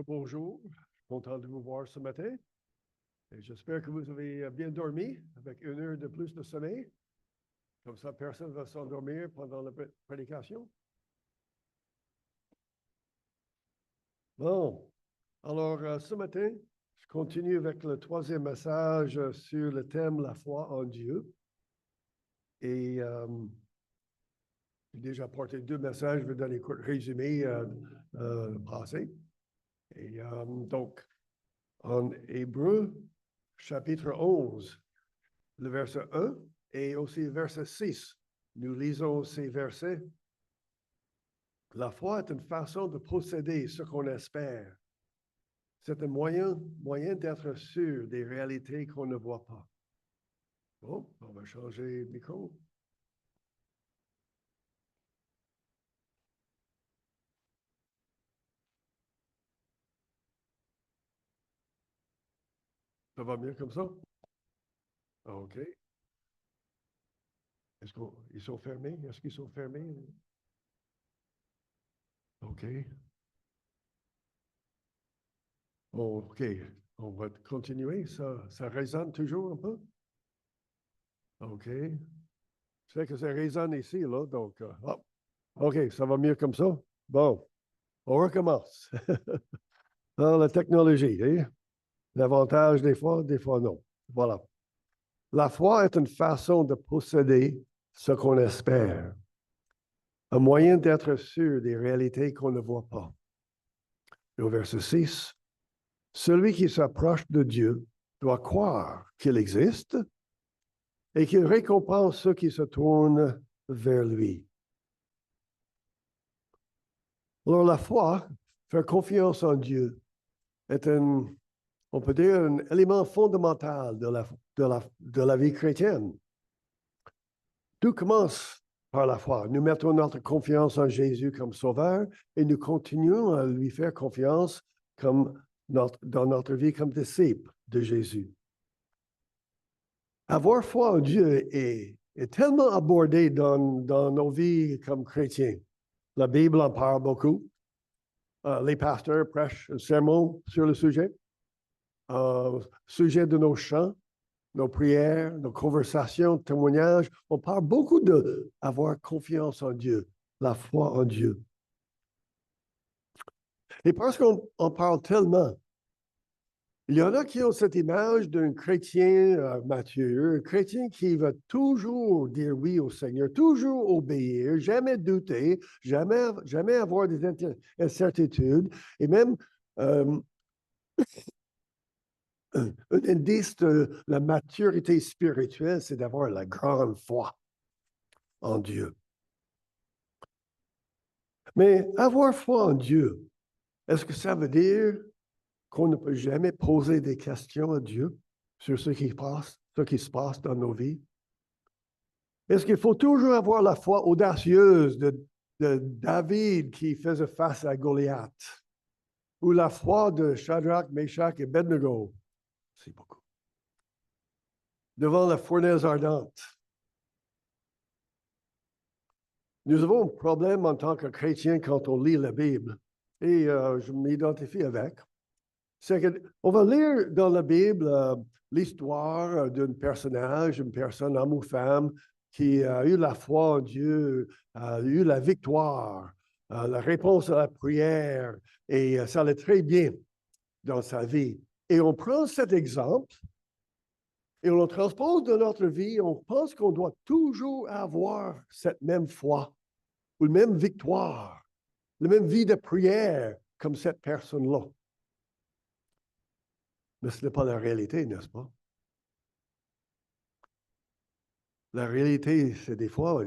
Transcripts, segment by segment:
Bonjour, je suis content de vous voir ce matin. Et j'espère que vous avez bien dormi avec 1 heure de plus de sommeil. Comme ça, personne ne va s'endormir pendant la prédication. Bon, alors ce matin, je continue avec le 3e message sur le thème La foi en Dieu. Et j'ai déjà apporté 2 messages, je vais donner un résumé passé. Et donc, en Hébreu, chapitre 11, le verset 1 et aussi le verset 6. Nous lisons ces versets. La foi est une façon de posséder ce qu'on espère. C'est un moyen d'être sûr des réalités qu'on ne voit pas. Bon, on va changer le micro. Ça va mieux comme ça? OK. Est-ce qu'ils sont fermés? Est-ce qu'ils sont fermés? OK. Bon, OK. On va continuer. Ça résonne toujours un peu? OK. Je sais que ça résonne ici, là, donc... OK, ça va mieux comme ça? Bon, on recommence. Dans la technologie, hein? L'avantage des fois non. Voilà. La foi est une façon de posséder ce qu'on espère, un moyen d'être sûr des réalités qu'on ne voit pas. Et au verset 6, celui qui s'approche de Dieu doit croire qu'il existe et qu'il récompense ceux qui se tournent vers lui. Alors la foi, faire confiance en Dieu, est on peut dire, un élément fondamental de la vie chrétienne. Tout commence par la foi. Nous mettons notre confiance en Jésus comme sauveur et nous continuons à lui faire confiance dans notre vie comme disciples de Jésus. Avoir foi en Dieu est tellement abordé dans nos vies comme chrétiens. La Bible en parle beaucoup. Les pasteurs prêchent un sermon sur le sujet. Sujet de nos chants, nos prières, nos conversations, témoignages. On parle beaucoup d'avoir confiance en Dieu, la foi en Dieu. Et parce qu'on parle tellement, il y en a qui ont cette image d'un chrétien mature, un chrétien qui va toujours dire oui au Seigneur, toujours obéir, jamais douter, jamais avoir des incertitudes, et même un indice de la maturité spirituelle, c'est d'avoir la grande foi en Dieu. Mais avoir foi en Dieu, est-ce que ça veut dire qu'on ne peut jamais poser des questions à Dieu sur ce qui se passe dans nos vies? Est-ce qu'il faut toujours avoir la foi audacieuse de David qui faisait face à Goliath? Ou la foi de Shadrach, Meshach et Abednego? C'est beaucoup. Devant la fournaise ardente. Nous avons un problème en tant que chrétiens quand on lit la Bible. Et je m'identifie avec. C'est qu'on va lire dans la Bible l'histoire d'un personnage, une personne, homme ou femme, qui a eu la foi en Dieu, a eu la victoire, la réponse à la prière, et ça allait très bien dans sa vie. Et on prend cet exemple et on le transpose dans notre vie. On pense qu'on doit toujours avoir cette même foi ou la même victoire, la même vie de prière comme cette personne-là. Mais ce n'est pas la réalité, n'est-ce pas? La réalité, c'est des fois,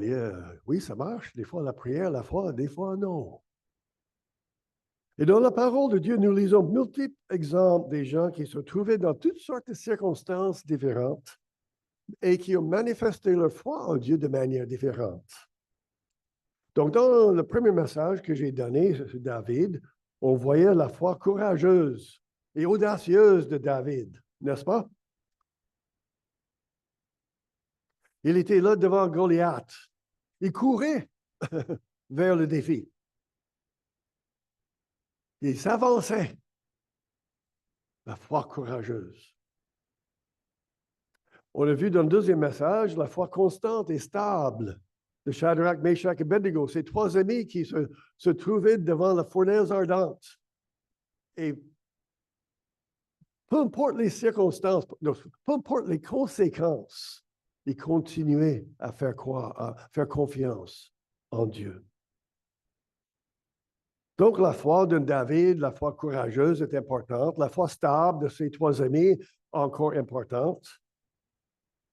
oui, ça marche, des fois la prière, la foi, des fois non. Et dans la parole de Dieu, nous lisons multiples exemples des gens qui se trouvaient dans toutes sortes de circonstances différentes et qui ont manifesté leur foi en Dieu de manière différente. Donc, dans le premier message que j'ai donné sur David, on voyait la foi courageuse et audacieuse de David, n'est-ce pas? Il était là devant Goliath. Il courait vers le défi. Il s'avançait la foi courageuse. On a vu dans le deuxième message la foi constante et stable de Shadrach, Meshach et Abednego, ces trois amis qui se trouvaient devant la fournaise ardente. Et peu importe les circonstances, peu importe les conséquences, ils continuaient à faire confiance en Dieu. Donc, la foi de David, la foi courageuse est importante. La foi stable de ses trois amis, encore importante.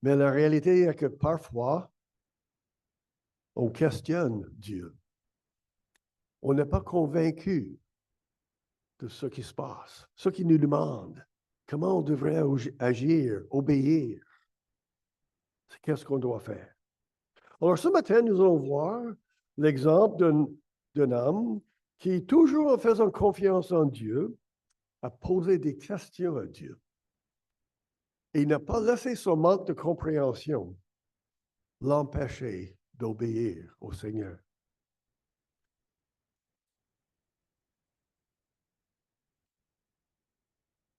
Mais la réalité est que parfois, on questionne Dieu. On n'est pas convaincu de ce qui se passe, ce qui nous demande, comment on devrait agir, obéir. Qu'est-ce qu'on doit faire? Alors, ce matin, nous allons voir l'exemple d'un homme qui, toujours en faisant confiance en Dieu, a posé des questions à Dieu. Et il n'a pas laissé son manque de compréhension l'empêcher d'obéir au Seigneur.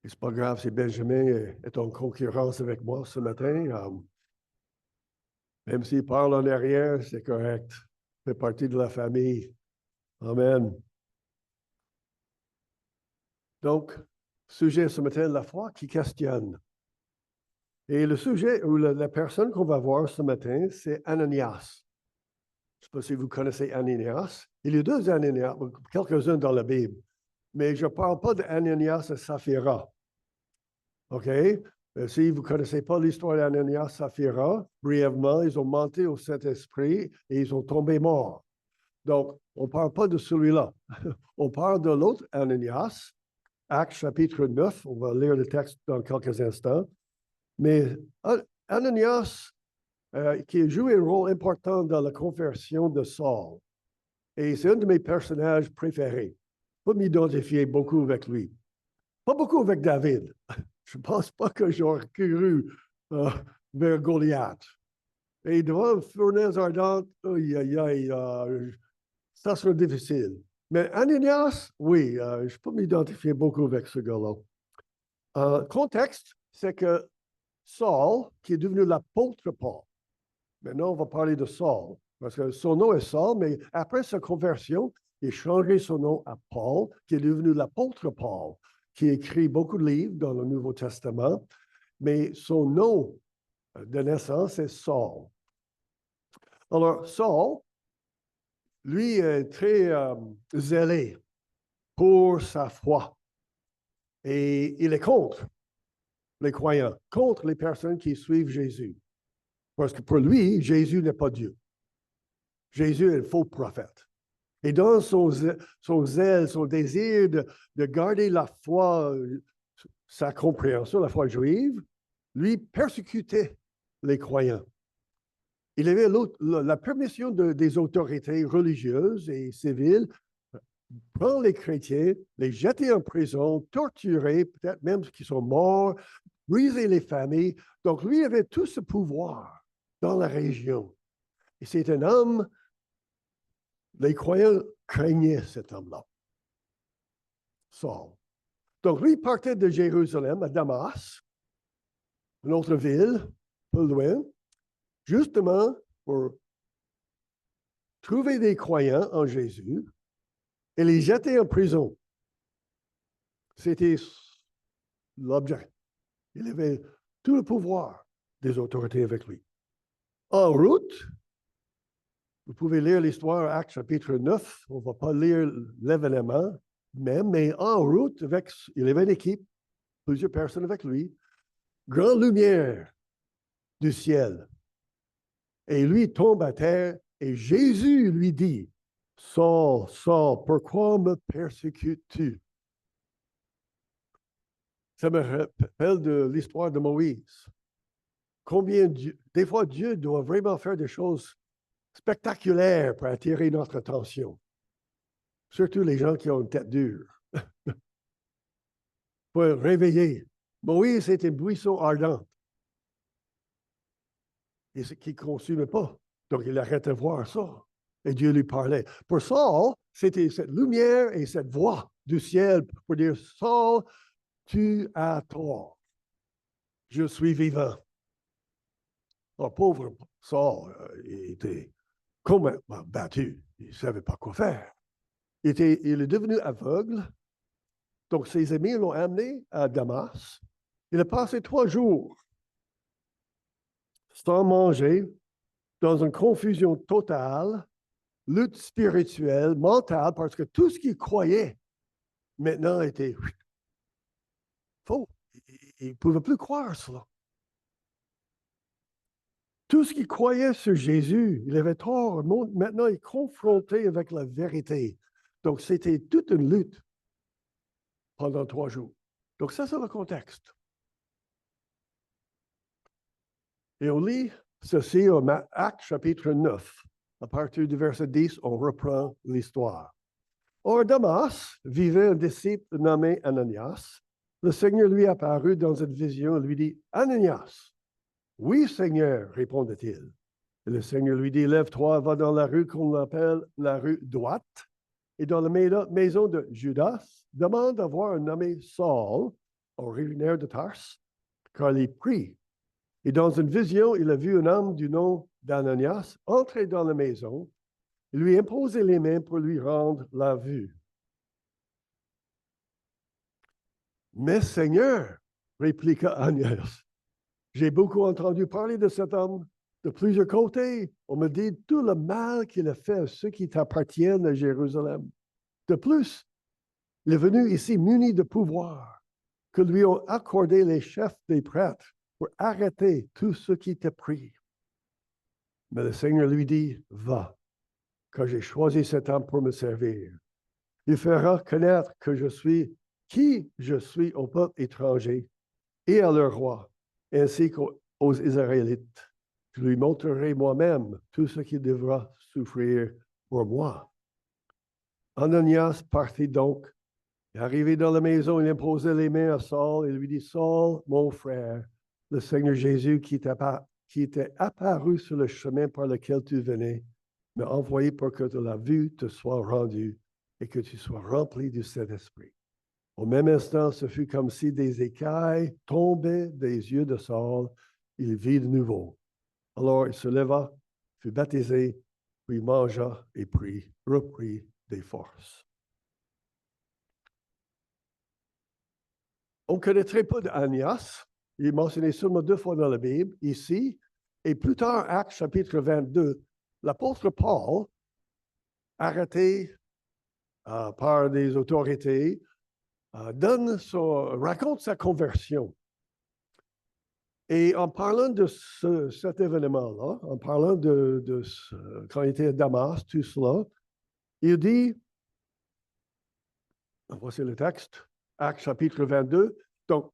Et c'est pas grave si Benjamin est en concurrence avec moi ce matin. Même s'il parle en arrière, c'est correct. Il fait partie de la famille. Amen. Donc, sujet ce matin, la foi qui questionne. Et le sujet ou la personne qu'on va voir ce matin, c'est Ananias. Je ne sais pas si vous connaissez Ananias. Il y a deux Ananias, quelques-uns dans la Bible. Mais je ne parle pas d'Ananias et Saphira. OK? Si vous ne connaissez pas l'histoire d'Ananias et Saphira, brièvement, ils ont menti au Saint-Esprit et ils ont tombé morts. Donc, on ne parle pas de celui-là. On parle de l'autre Ananias, Actes chapitre 9. On va lire le texte dans quelques instants. Mais Ananias, qui a joué un rôle important dans la conversion de Saul, et c'est un de mes personnages préférés. Je peux m'identifier beaucoup avec lui. Pas beaucoup avec David. Je ne pense pas que j'aurais couru vers Goliath. Et devant une fournaise ardente, ça sera difficile. Mais Ananias, oui, je peux m'identifier beaucoup avec ce gars-là. Contexte, c'est que Saul, qui est devenu l'apôtre Paul, maintenant on va parler de Saul, parce que son nom est Saul, mais après sa conversion, il a changé son nom à Paul, qui est devenu l'apôtre Paul, qui écrit beaucoup de livres dans le Nouveau Testament, mais son nom de naissance est Saul. Alors, Saul, lui, est très zélé pour sa foi. Et il est contre les croyants, contre les personnes qui suivent Jésus. Parce que pour lui, Jésus n'est pas Dieu. Jésus est un faux prophète. Et dans son zèle, son désir de garder la foi, sa compréhension, la foi juive, lui persécutait les croyants. Il avait la permission des autorités religieuses et civiles prendre les chrétiens, les jeter en prison, torturer, peut-être même ceux qui sont morts, briser les familles. Donc, lui avait tout ce pouvoir dans la région. Et c'est un homme, les croyants craignaient cet homme-là, Saul. Donc, lui partait de Jérusalem à Damas, une autre ville, peu loin, justement pour trouver des croyants en Jésus et les jeter en prison. C'était l'objet. Il avait tout le pouvoir des autorités avec lui. En route, vous pouvez lire l'histoire, Actes chapitre 9. On ne va pas lire l'événement même, mais en route, il avait une équipe, plusieurs personnes avec lui, grande lumière du ciel. Et lui tombe à terre et Jésus lui dit, « Saul, Saul, pourquoi me persécutes-tu? » Ça me rappelle de l'histoire de Moïse. Des fois, Dieu doit vraiment faire des choses spectaculaires pour attirer notre attention. Surtout les gens qui ont une tête dure. Pour réveiller. Moïse, c'était un buisson ardent. Et ce qui ne consume pas. Donc, il arrête de voir ça. Et Dieu lui parlait. Pour Saul, c'était cette lumière et cette voix du ciel pour dire, Saul, tu as tort. Je suis vivant. Le pauvre Saul, il était complètement battu. Il ne savait pas quoi faire. Il est devenu aveugle. Donc, ses amis l'ont amené à Damas. Il a passé 3 jours sans manger, dans une confusion totale, lutte spirituelle, mentale, parce que tout ce qu'il croyait maintenant était faux. Il ne pouvait plus croire cela. Tout ce qu'il croyait sur Jésus, il avait tort. Maintenant, il est confronté avec la vérité. Donc, c'était toute une lutte pendant 3 jours. Donc, ça, c'est le contexte. Et on lit ceci au Actes chapitre 9. À partir du verset 10, on reprend l'histoire. Or, Damas vivait un disciple nommé Ananias. Le Seigneur lui apparut dans une vision et lui dit, Ananias. Oui, Seigneur, répondit-il. Et le Seigneur lui dit, lève-toi, va dans la rue qu'on appelle la rue droite, et dans la maison de Judas, demande à voir un nommé Saul, originaire de Tarse, car il prie. Et dans une vision, il a vu un homme du nom d'Ananias entrer dans la maison et lui imposer les mains pour lui rendre la vue. Mais Seigneur, répliqua Ananias, j'ai beaucoup entendu parler de cet homme de plusieurs côtés. On me dit tout le mal qu'il a fait à ceux qui t'appartiennent à Jérusalem. De plus, il est venu ici muni de pouvoir que lui ont accordé les chefs des prêtres pour arrêter tous ceux qui te prient. Mais le Seigneur lui dit, va, car j'ai choisi cet homme pour me servir. Il fera connaître que je suis qui je suis au peuple étranger et à leur roi, ainsi qu'aux Israélites. Je lui montrerai moi-même tout ce qu'il devra souffrir pour moi. Ananias partit donc. Arrivé dans la maison, il imposa les mains à Saul et lui dit, Saul, mon frère, le Seigneur Jésus qui t'est apparu sur le chemin par lequel tu venais, m'a envoyé pour que la vue te soit rendue et que tu sois rempli du Saint-Esprit. Au même instant, ce fut comme si des écailles tombaient des yeux de Saul. Il vit de nouveau. Alors il se leva, fut baptisé, puis mangea et reprit des forces. On connaît très peu d'Ananias. Il est mentionné seulement 2 fois dans la Bible, ici, et plus tard, Actes chapitre 22. L'apôtre Paul, arrêté par des autorités, raconte sa conversion. Et en parlant de cet événement-là, en parlant quand il était à Damas, tout cela, il dit, voici le texte, Actes chapitre 22. Donc,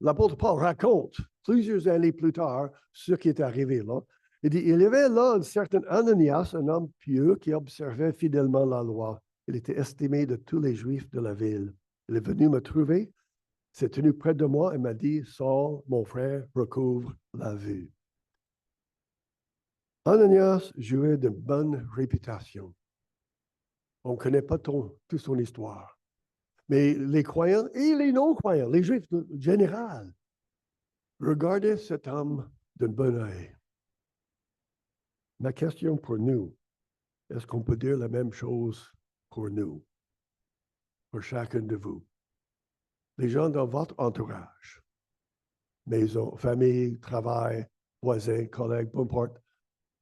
l'apôtre Paul raconte plusieurs années plus tard ce qui est arrivé là. Il dit, il y avait là un certain Ananias, un homme pieux qui observait fidèlement la loi. Il était estimé de tous les Juifs de la ville. Il est venu me trouver, s'est tenu près de moi et m'a dit, Saul, mon frère, recouvre la vue. Ananias jouait de bonne réputation. On ne connaît pas toute son histoire. Mais les croyants et les non-croyants, les Juifs en général, regardaient cet homme d'un bon œil. Ma question pour nous, est-ce qu'on peut dire la même chose pour nous, pour chacun de vous? Les gens dans votre entourage, maison, famille, travail, voisins, collègues, peu importe,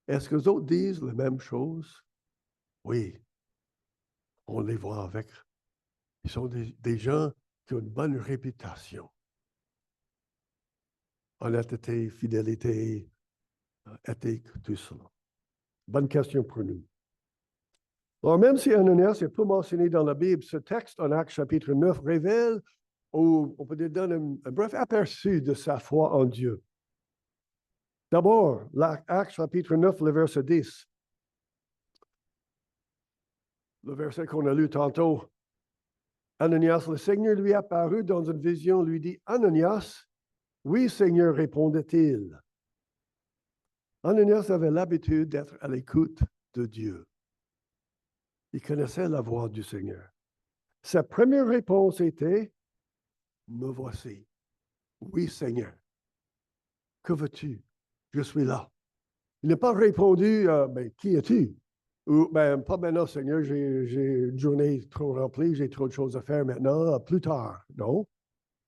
est-ce que les autres disent la même chose? Oui, on les voit avec. Ils sont des gens qui ont une bonne réputation. Honnêteté, fidélité, éthique, tout cela. Bonne question pour nous. Alors, même si Ananias n'est pas mentionné dans la Bible, ce texte en Actes chapitre 9 révèle, ou on peut dire donne un bref aperçu de sa foi en Dieu. D'abord, Actes chapitre 9, le verset 10. Le verset qu'on a lu tantôt. Ananias, le Seigneur lui apparut dans une vision, lui dit, Ananias, oui, Seigneur, répondait-il. Ananias avait l'habitude d'être à l'écoute de Dieu. Il connaissait la voix du Seigneur. Sa première réponse était, me voici. Oui, Seigneur. Que veux-tu? Je suis là. Il n'a pas répondu, ben, qui es-tu? Ou, ben, pas maintenant, Seigneur, j'ai une journée trop remplie, j'ai trop de choses à faire maintenant, plus tard. Non,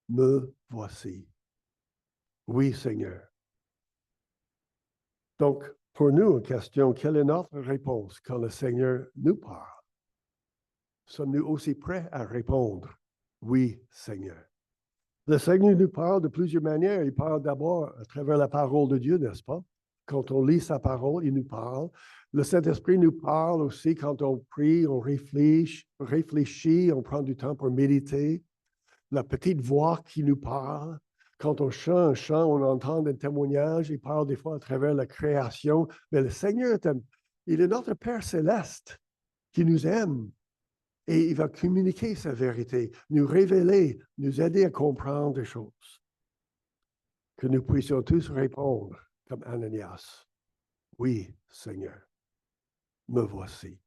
me voici. Oui, Seigneur. Donc, pour nous, question, quelle est notre réponse quand le Seigneur nous parle? Sommes-nous aussi prêts à répondre? Oui, Seigneur. Le Seigneur nous parle de plusieurs manières. Il parle d'abord à travers la parole de Dieu, n'est-ce pas? Quand on lit sa parole, il nous parle. Le Saint-Esprit nous parle aussi quand on prie, on réfléchit, on prend du temps pour méditer. La petite voix qui nous parle. Quand on chante un chant, on entend un témoignage. Il parle des fois à travers la création. Mais le Seigneur, il est notre Père céleste qui nous aime. Et il va communiquer sa vérité, nous révéler, nous aider à comprendre des choses. Que nous puissions tous répondre comme Ananias. Oui, Seigneur, me voici.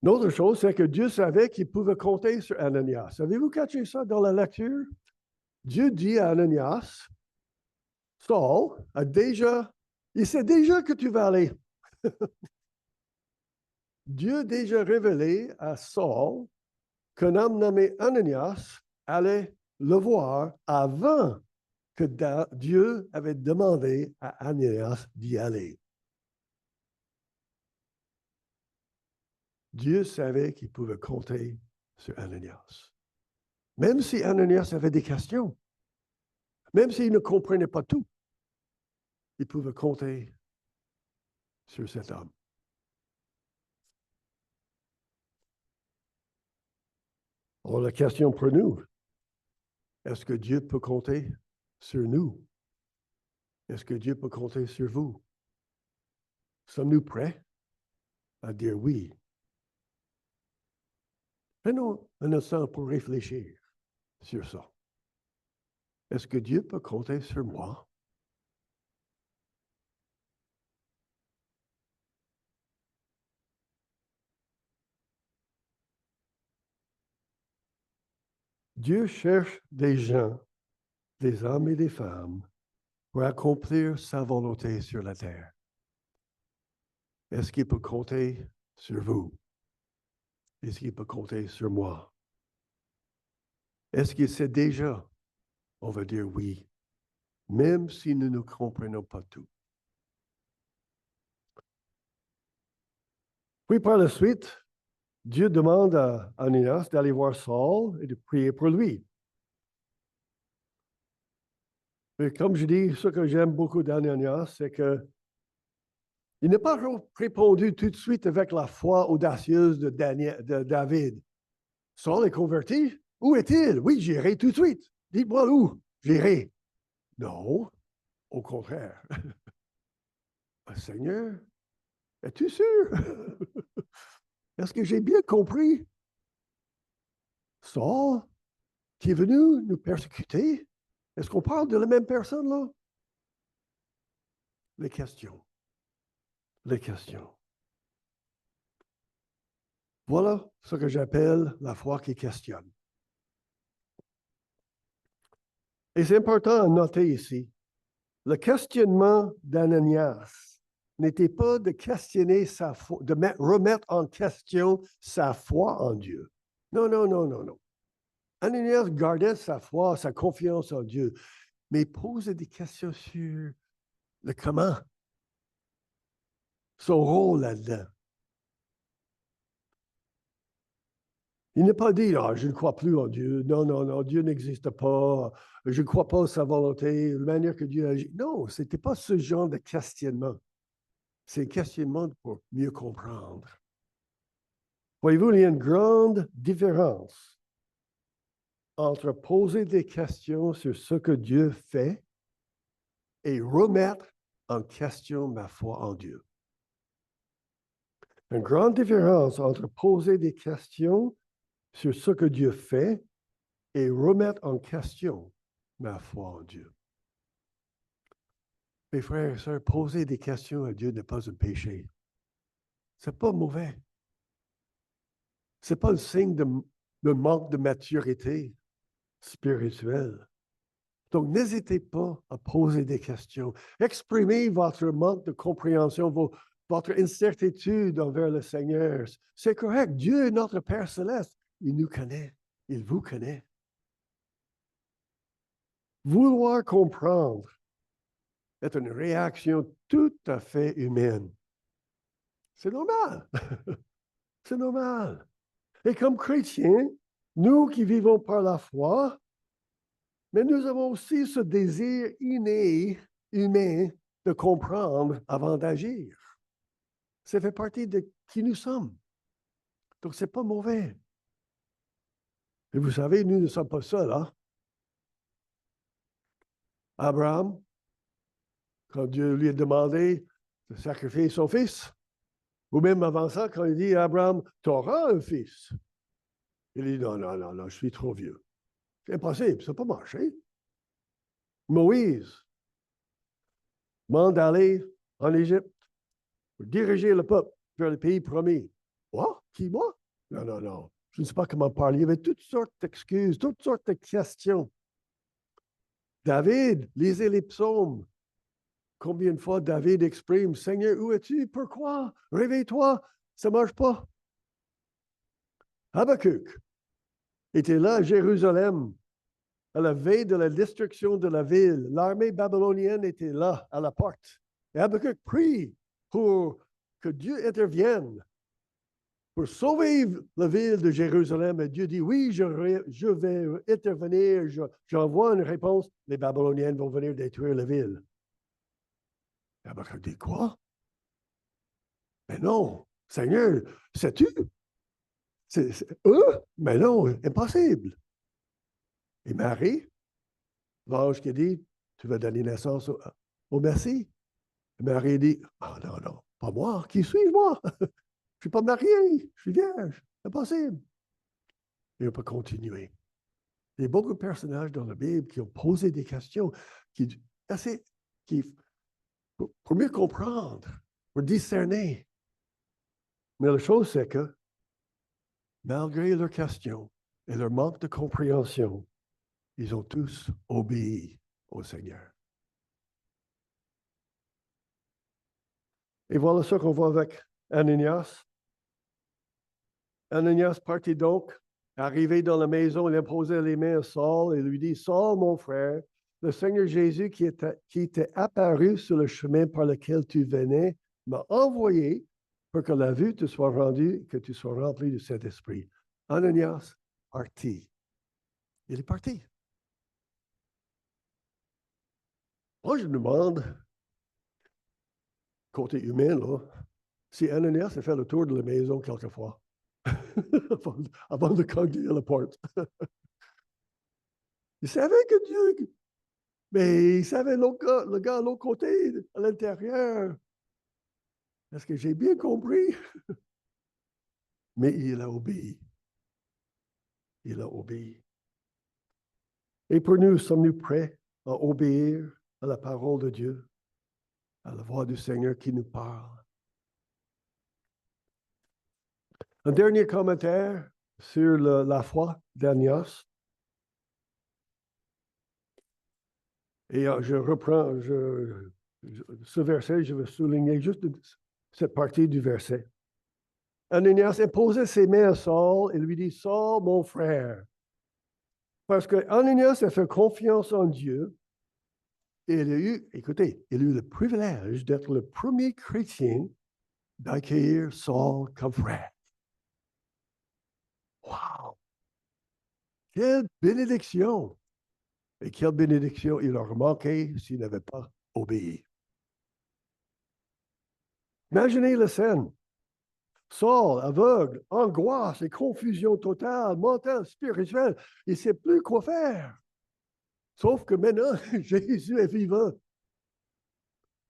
Une autre chose, c'est que Dieu savait qu'il pouvait compter sur Ananias. Avez-vous catché ça dans la lecture? Dieu dit à Ananias, Saul il sait déjà que tu vas aller. Dieu a déjà révélé à Saul qu'un homme nommé Ananias allait le voir avant que Dieu avait demandé à Ananias d'y aller. Dieu savait qu'il pouvait compter sur Ananias. Même si Ananias avait des questions, même s'il ne comprenait pas tout, il pouvait compter sur cet homme. Alors, la question pour nous, est-ce que Dieu peut compter sur nous? Est-ce que Dieu peut compter sur vous? Sommes-nous prêts à dire oui? Prenons un instant pour réfléchir sur ça. Est-ce que Dieu peut compter sur moi? Dieu cherche des gens, des hommes et des femmes, pour accomplir sa volonté sur la terre. Est-ce qu'il peut compter sur vous? Est-ce qu'il peut compter sur moi? Est-ce qu'il sait déjà? On va dire oui, même si nous ne comprenons pas tout. Puis par la suite, Dieu demande à Ananias d'aller voir Saul et de prier pour lui. Et comme je dis, ce que j'aime beaucoup d'Ananias, c'est que il n'a pas répondu tout de suite avec la foi audacieuse de David. Saul est converti? Où est-il? Oui, j'irai tout de suite. Dites-moi où. J'irai. Non, au contraire. Seigneur, es-tu sûr? Est-ce que j'ai bien compris? Saul, qui est venu nous persécuter? Est-ce qu'on parle de la même personne là? Les questions. Les questions. Voilà ce que j'appelle la foi qui questionne. Et c'est important à noter ici, le questionnement d'Ananias n'était pas de questionner sa foi, de remettre en question sa foi en Dieu. Non, non, non, non, non. Ananias gardait sa foi, sa confiance en Dieu, mais posait des questions sur le comment, son rôle là-dedans. Il n'a pas dit, je ne crois plus en Dieu. Non, non, non, Dieu n'existe pas. Je ne crois pas à sa volonté, la manière que Dieu agit. Non, ce n'était pas ce genre de questionnement. C'est un questionnement pour mieux comprendre. Voyez-vous, il y a une grande différence entre poser des questions sur ce que Dieu fait et remettre en question ma foi en Dieu. Une grande différence entre poser des questions sur ce que Dieu fait et remettre en question ma foi en Dieu. Mes frères et sœurs, poser des questions à Dieu n'est pas un péché. Ce n'est pas mauvais. Ce n'est pas un signe le manque de maturité spirituelle. Donc, n'hésitez pas à poser des questions. Exprimez votre manque de compréhension, votre incertitude envers le Seigneur. C'est correct. Dieu est notre Père céleste. Il nous connaît. Il vous connaît. Vouloir comprendre est une réaction tout à fait humaine. C'est normal. C'est normal. Et comme chrétiens, nous qui vivons par la foi, mais nous avons aussi ce désir inné, humain, de comprendre avant d'agir. Ça fait partie de qui nous sommes. Donc, ce n'est pas mauvais. Et vous savez, nous ne sommes pas seuls. Hein? Abraham, quand Dieu lui a demandé de sacrifier son fils, ou même avant ça, quand il dit à Abraham, tu auras un fils. Il dit, non, non, non, non, je suis trop vieux. C'est impossible, ça n'a pas marché. Moïse demande d'aller en Égypte pour diriger le peuple vers le pays promis. Quoi? Qui, moi? Non, non, non. Je ne sais pas comment parler. Il y avait toutes sortes d'excuses, toutes sortes de questions. David, lisez les psaumes. Combien de fois David exprime, Seigneur, où es-tu? Pourquoi? Réveille-toi, ça ne marche pas. Habakkuk était là à Jérusalem, à la veille de la destruction de la ville. L'armée babylonienne était là, à la porte. Et Habakkuk prie pour que Dieu intervienne pour sauver la ville de Jérusalem. Et Dieu dit, oui, je vais intervenir, j'envoie une réponse. Les Babyloniens vont venir détruire la ville. Et Habakkuk dit, quoi? Mais non, Seigneur, sais-tu? C'est eux? Mais non, impossible. Et Marie, l'ange qui dit, tu vas donner naissance au Messie. Et Marie dit, oh non, non, pas moi, qui suis-je moi? Je ne suis pas mariée, je suis vierge, impossible. Et on peut continuer. Il y a beaucoup de personnages dans la Bible qui ont posé des questions pour mieux comprendre, pour discerner. Mais la chose, c'est que, malgré leurs questions et leur manque de compréhension, ils ont tous obéi au Seigneur. Et voilà ce qu'on voit avec Ananias. Ananias partit donc, arrivé dans la maison, il imposait les mains à Saul et lui dit, Saul, mon frère, le Seigneur Jésus qui t'est apparu sur le chemin par lequel tu venais m'a envoyé pour que la vue te soit rendue, que tu sois rempli de cet esprit. Ananias partit. Il est parti. Moi, je me demande, côté humain, là, si Ananias a fait le tour de la maison quelquefois, avant de cogner à la porte. Il savait que Dieu, mais il savait le gars à l'autre côté, à l'intérieur. Est-ce que j'ai bien compris? Mais il a obéi. Il a obéi. Et pour nous, sommes-nous prêts à obéir à la parole de Dieu, à la voix du Seigneur qui nous parle? Un dernier commentaire sur la foi d'Ananias. Et je reprends ce verset, je vais souligner juste cette partie du verset. Ananias imposait ses mains à Saul et lui dit, Saul, mon frère. Parce que Ananias a fait confiance en Dieu et il a eu, écoutez, il a eu le privilège d'être le premier chrétien d'accueillir Saul comme frère. Wow! Quelle bénédiction! Et quelle bénédiction il aurait manqué s'il n'avait pas obéi. Imaginez la scène. Saul, aveugle, angoisse et confusion totale, mentale, spirituelle. Il ne sait plus quoi faire. Sauf que maintenant, Jésus est vivant.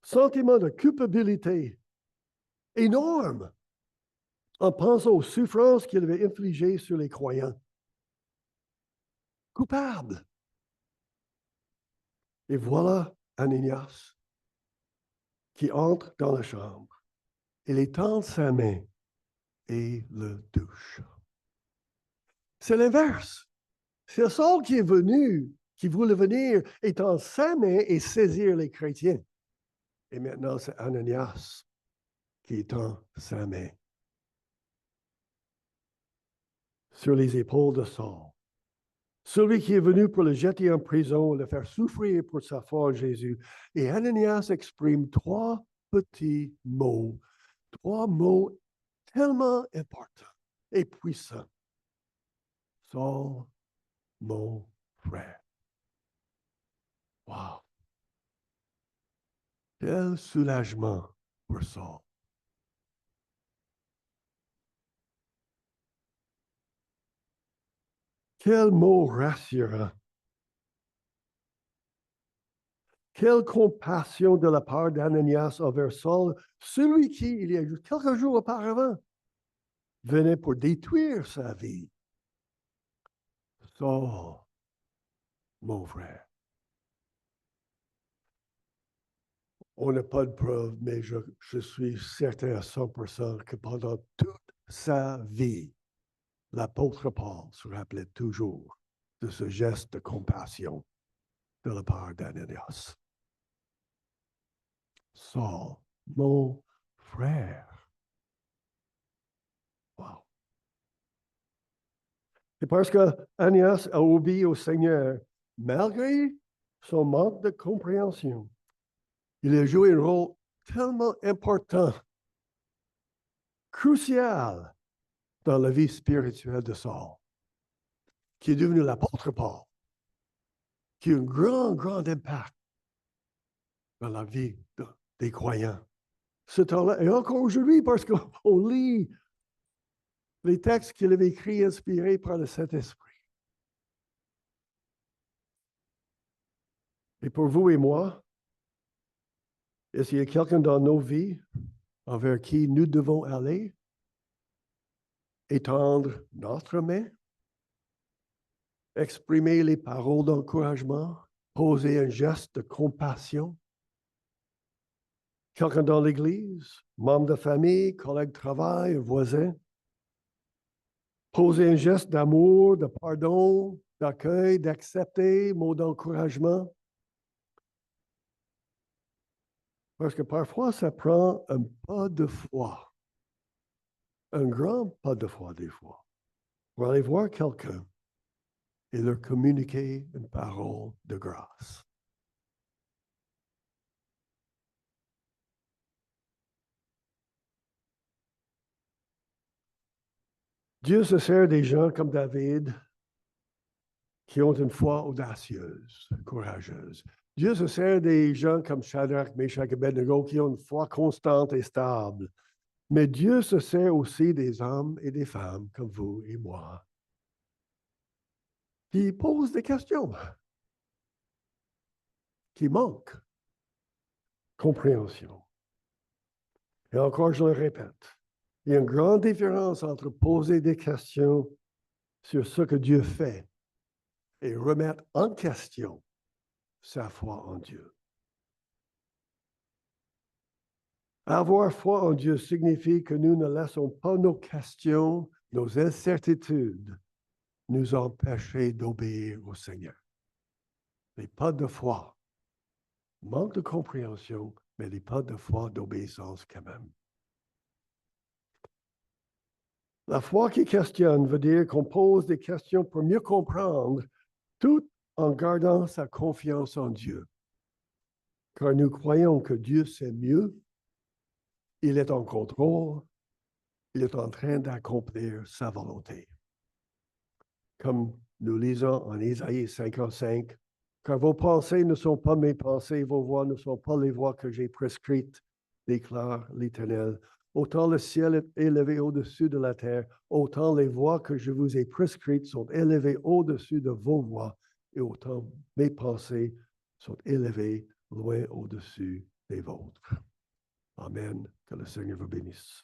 Sentiment de culpabilité énorme en pensant aux souffrances qu'il avait infligées sur les croyants. Coupable. Et voilà Ananias qui entre dans la chambre. Il étend sa main et le touche. C'est l'inverse. C'est Saul qui est venu, qui voulait venir, étendre sa main et saisir les chrétiens. Et maintenant, c'est Ananias qui étend sa main sur les épaules de Saul. Celui qui est venu pour le jeter en prison, le faire souffrir pour sa foi en Jésus. Et Ananias exprime trois mots tellement importants et puissants. Saul, mon frère. Wow! Quel soulagement pour Saul. Quel mot rassurant. Quelle compassion de la part d'Ananias envers Saul, celui qui, il y a quelques jours auparavant, venait pour détruire sa vie. Saul, mon frère. On n'a pas de preuves, mais je suis certain à 100% que pendant toute sa vie, l'apôtre Paul se rappelait toujours de ce geste de compassion de la part d'Ananias. Saul, mon frère. Wow. C'est parce que Ananias a obéi au Seigneur malgré son manque de compréhension. Il a joué un rôle tellement important, crucial dans la vie spirituelle de Saul, qui est devenu l'apôtre Paul, qui a un grand impact dans la vie des croyants. Ce temps-là, et encore aujourd'hui, parce qu'on lit les textes qu'il avait écrits inspirés par le Saint-Esprit. Et pour vous et moi, est-ce qu'il y a quelqu'un dans nos vies envers qui nous devons aller, étendre notre main, exprimer les paroles d'encouragement, poser un geste de compassion? Quelqu'un dans l'Église, membre de famille, collègue de travail, voisin? Poser un geste d'amour, de pardon, d'accueil, d'accepter, mot d'encouragement? Parce que parfois, ça prend un pas de foi, un grand pas de foi des fois, pour aller voir quelqu'un et leur communiquer une parole de grâce. Dieu se sert des gens comme David qui ont une foi audacieuse, courageuse. Dieu se sert des gens comme Shadrach, Meshach et Abednego qui ont une foi constante et stable. Mais Dieu se sert aussi des hommes et des femmes comme vous et moi qui posent des questions, qui manquent compréhension. Et encore, je le répète, il y a une grande différence entre poser des questions sur ce que Dieu fait et remettre en question sa foi en Dieu. Avoir foi en Dieu signifie que nous ne laissons pas nos questions, nos incertitudes nous empêcher d'obéir au Seigneur. Les pas de foi, manque de compréhension, mais les pas de foi d'obéissance quand même. La foi qui questionne veut dire qu'on pose des questions pour mieux comprendre, tout en gardant sa confiance en Dieu. Car nous croyons que Dieu sait mieux, il est en contrôle, il est en train d'accomplir sa volonté. Comme nous lisons en Isaïe 55, car vos pensées ne sont pas mes pensées, vos voies ne sont pas les voies que j'ai prescrites, déclare l'Éternel. Autant le ciel est élevé au-dessus de la terre, autant les voies que je vous ai prescrites sont élevées au-dessus de vos voies, et autant mes pensées sont élevées loin au-dessus des vôtres. Amen. Que le Seigneur vous bénisse.